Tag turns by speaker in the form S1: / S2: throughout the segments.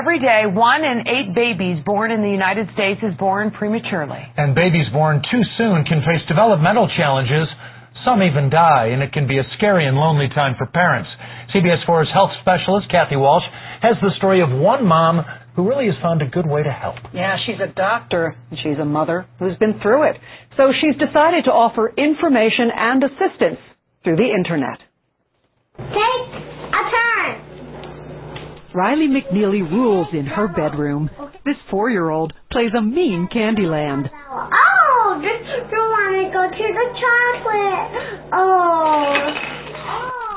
S1: Every day, 1 in 8 babies born in the United States is born prematurely.
S2: And babies born too soon can face developmental challenges. Some even die, and it can be a scary and lonely time for parents. CBS 4's health specialist, Kathy Walsh, has the story of one mom who really has found a good way to help.
S3: Yeah, she's a doctor, and she's a mother who's been through it. So she's decided to offer information and assistance through the Internet.
S4: Take a turn.
S3: Riley McNeely rules in her bedroom. This 4-year-old plays a mean Candyland.
S4: Oh, just don't want to go to the chocolate. Oh.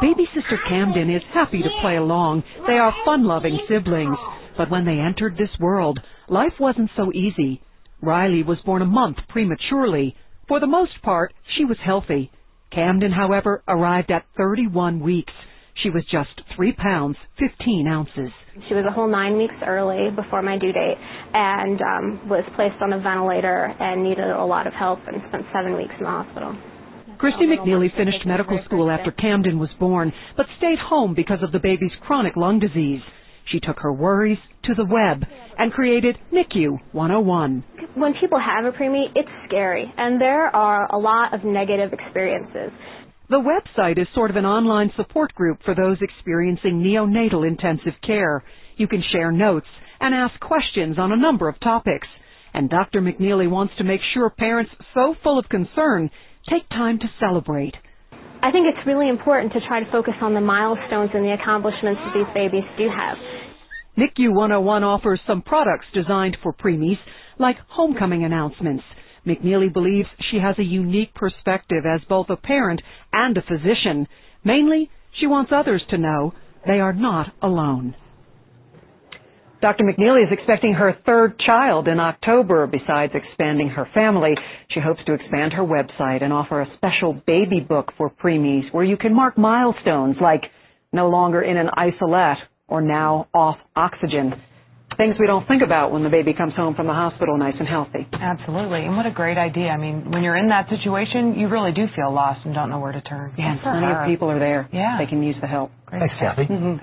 S3: Baby sister Camden is happy to play along. They are fun-loving siblings. But when they entered this world, life wasn't so easy. Riley was born a month prematurely. For the most part, she was healthy. Camden, however, arrived at 31 weeks. She was just 3 pounds, 15 ounces.
S5: She was a whole 9 weeks early before my due date and was placed on a ventilator and needed a lot of help and spent 7 weeks in the hospital.
S3: Christy McNeely finished medical school after Camden was born, but stayed home because of the baby's chronic lung disease. She took her worries to the web and created NICU 101.
S5: When people have a preemie, it's scary, and there are a lot of negative experiences.
S3: The website is sort of an online support group for those experiencing neonatal intensive care. You can share notes and ask questions on a number of topics. And Dr. McNeely wants to make sure parents so full of concern take time to celebrate.
S5: I think it's really important to try to focus on the milestones and the accomplishments that these babies do have.
S3: NICU 101 offers some products designed for preemies, like homecoming announcements. McNeely believes she has a unique perspective as both a parent and a physician. Mainly, she wants others to know they are not alone. Dr. McNeely is expecting her 3rd child in October. Besides expanding her family, she hopes to expand her website and offer a special baby book for preemies where you can mark milestones like no longer in an isolette or now off oxygen. Things we don't think about when the baby comes home from the hospital nice and healthy.
S1: Absolutely. And what a great idea. I mean, when you're in that situation, you really do feel lost and don't know where to turn.
S3: Yeah, and plenty of people are there.
S1: Yeah.
S3: They can use the help.
S1: Great.
S2: Thanks, Kathy.
S3: Mm-hmm.